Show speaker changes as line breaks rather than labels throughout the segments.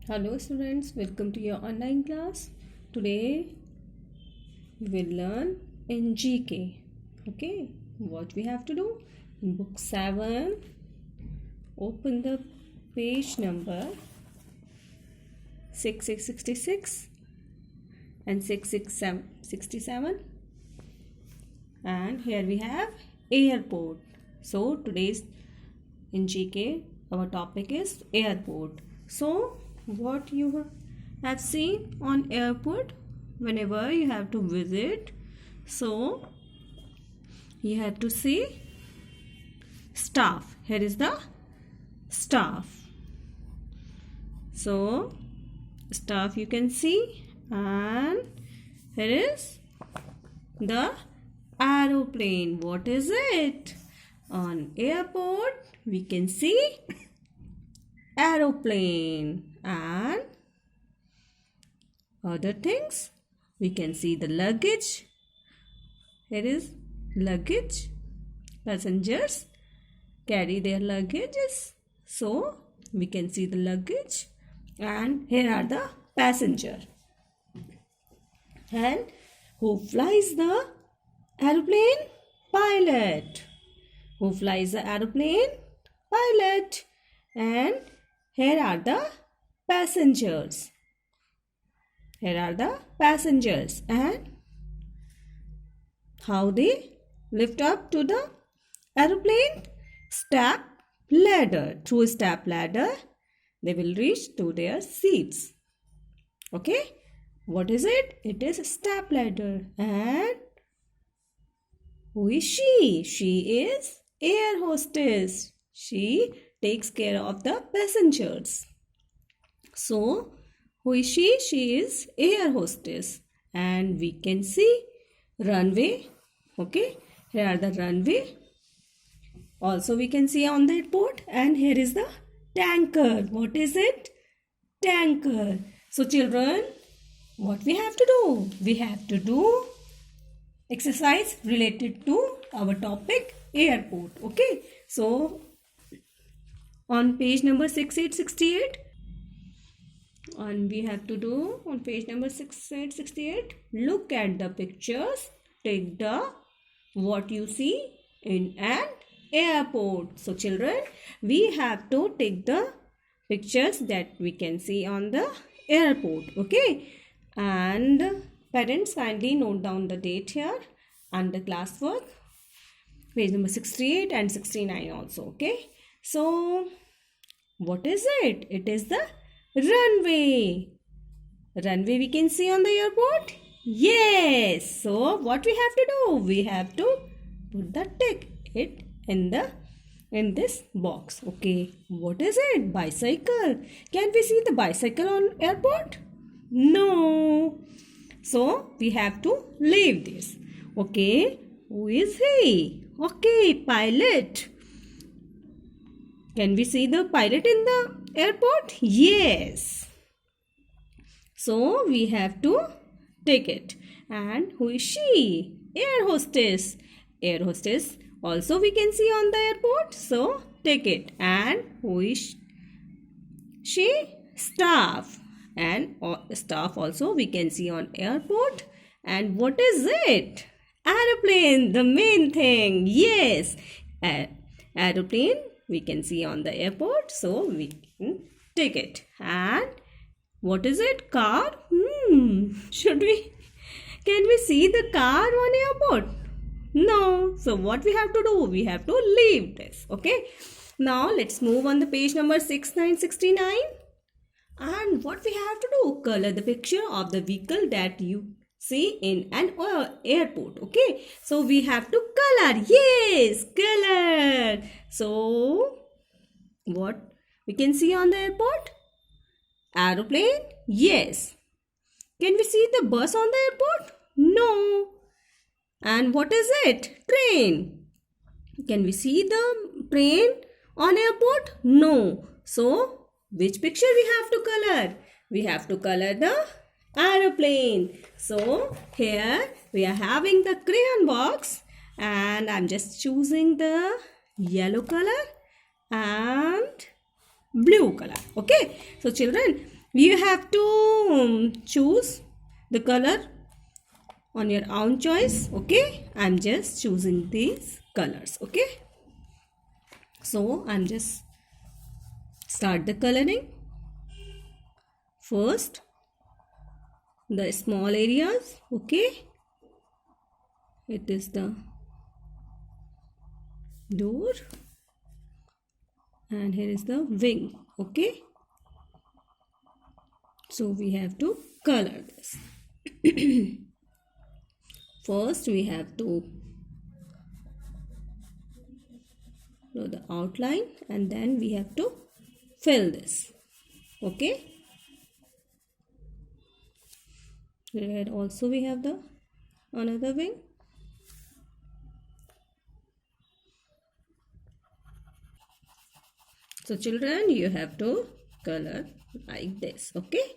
Hello students, welcome to your online class. Today we will learn in GK. Okay, what we have to do? In book 7, open the page number 6666 and 6667, and here we have airport. So today's in GK our topic is airport. So what you have seen on airport whenever you have to visit, so you have to see staff. Here is the staff. So staff you can see, and here is the aeroplane. What is it? On airport we can see aeroplane, and other things we can see the luggage. Here is luggage. Passengers carry their luggages, so we can see the luggage, and here are the passenger. And who flies the aeroplane? Pilot. Who flies the aeroplane? Pilot. And here are the passengers. Here are the passengers, and how they lift up to the aeroplane? Step ladder. Through step ladder they will reach to their seats. Okay, what is it? It is step ladder. And who is she? She is air hostess. She takes care of the passengers. So who is she? She is air hostess. And we can see runway. Okay, here are the runway. Also we can see on the airport. And here is the tanker. What is it? Tanker. So children, what we have to do? We have to do exercise related to our topic airport. Okay, so on page number 6868, and we have to do on page number 6868, look at the pictures, take the what you see in an airport. So children, we have to take the pictures that we can see on the airport. Okay, and parents kindly note down the date here and the classwork, page number 68 and 69 also. Okay, so what is it? It is the runway. Runway we can see on the airport. Yes. So what we have to do? We have to put the tick it in this box. Okay, what is it? Bicycle. Can we see the bicycle on airport? No. So we have to leave this. Okay, who is he? Okay, pilot. Can we see the pilot in the airport? Yes. So we have to take it. And who is she? Air hostess. Air hostess also we can see on the airport. So take it. And who is she? Staff. And staff also we can see on airport. And what is it? Aeroplane, the main thing. Yes, aeroplane we can see on the airport, so we can take it. And what is it? Car. Can we see the car on airport? No. So what we have to do? We have to leave this. Okay, now let's move on the page number 6969. And what we have to do? Color the picture of the vehicle that you see in an airport. Okay, so we have to color. Yes, color. So what we can see on the airport? Aeroplane. Yes. Can we see the bus on the airport? No. And what is it? Train. Can we see the train on airport? No. So which picture we have to color? We have to color the aeroplane. So here we are having the crayon box, and I'm just choosing the yellow color and blue color. Okay, so children, You have to choose the color on your own choice. Okay, I'm just choosing these colors. Okay, so I'm just start the coloring. First, the small areas. Okay, it is the door and here is the wing. Okay, so we have to color this. First we have to draw the outline and then we have to fill this. Okay, here also we have the another wing. So children, you have to color like this. Okay,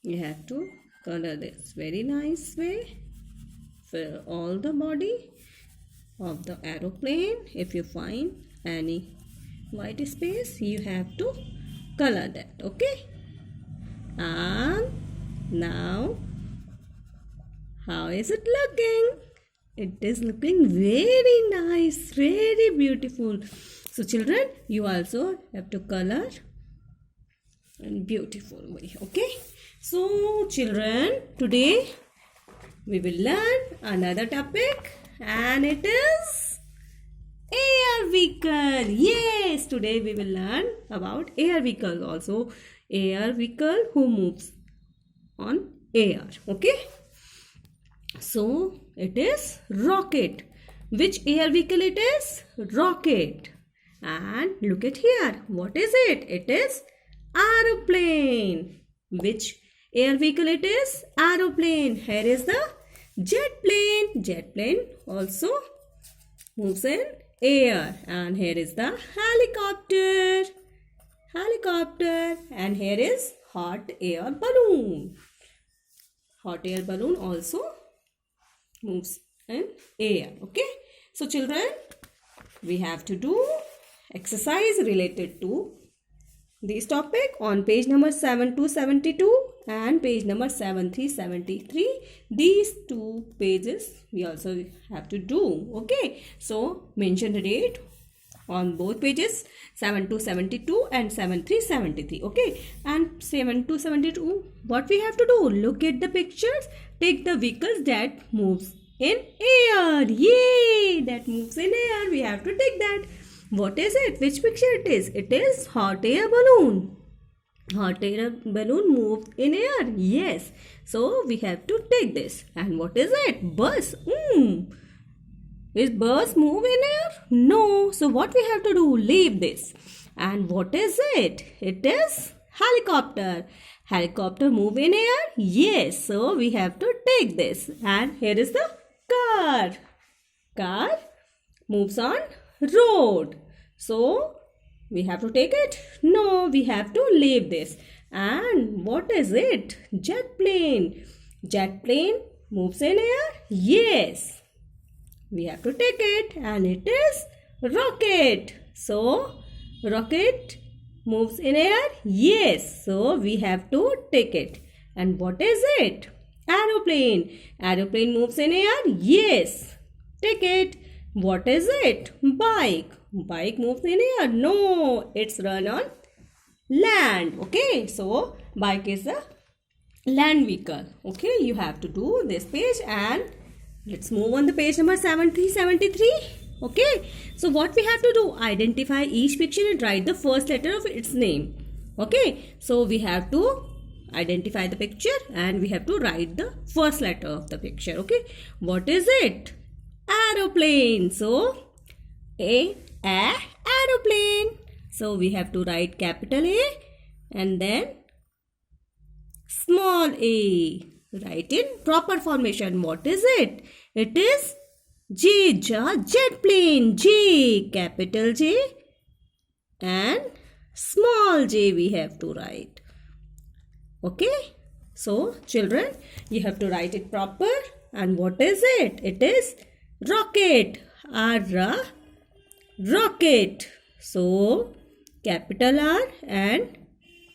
you have to color this very nice way. Fill all the body of the aeroplane. If you find any white space, you have to color that. Okay, and now how is it looking? It is looking very nice, very beautiful. So children, you also have to color in beautiful way. Okay, so children, today we will learn another topic and it is air vehicle. Yes, today we will learn about air vehicle also. Air vehicle who moves on air. Okay, so it is rocket. Which air vehicle it is? Rocket. And look at here. What is it? It is aeroplane. Which air vehicle it is? Aeroplane. Here is the jet plane. Jet plane also moves in air. And here is the helicopter. Helicopter. And here is hot air balloon. Hot air balloon also moves in air. Okay, so children, we have to do exercise related to this topic on page number 7272 and page number 7373. These two pages we also have to do. Okay, so mention the date on both pages 7272 and 7373. Okay, and 7272, what we have to do? Look at the pictures. Take the vehicles that moves in air. Yay! That moves in air. We have to take that. What is it? Which picture it is? It is hot air balloon. Hot air balloon moves in air. Yes. So we have to take this. And what is it? Bus. Is bus move in air? No. So what we have to do? Leave this. And what is it? It is helicopter. Helicopter move in air? Yes. So we have to take this. And here is the car. Car moves on road. So we have to take it? No, we have to leave this. And what is it? Jet plane. Jet plane moves in air? Yes. We have to take it and it is rocket. So rocket moves in air? Yes. So we have to take it. And what is it? Aeroplane. Aeroplane moves in air? Yes. Take it. What is it? Bike. Bike moves in air? No. It's run on land. Okay. So bike is a land vehicle. Okay. You have to do this page and let's move on the page number 7373. Okay. So what we have to do? Identify each picture and write the first letter of its name. Okay. So we have to identify the picture and we have to write the first letter of the picture. Okay. What is it? Aeroplane. So aeroplane. So we have to write capital A and then small a. Write in proper formation. What is it? It is J, jet plane. J, capital J and small j we have to write. Okay. So children, you have to write it proper. And what is it? It is rocket. Rocket. So capital R and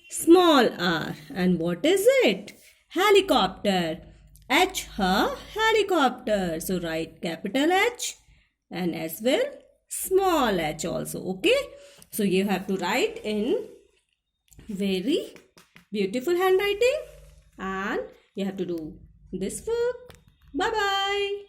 small r. And what is it? Helicopter. H her helicopter. So write capital H and as well small h also. Okay. So you have to write in very beautiful handwriting and you have to do this work. Bye bye.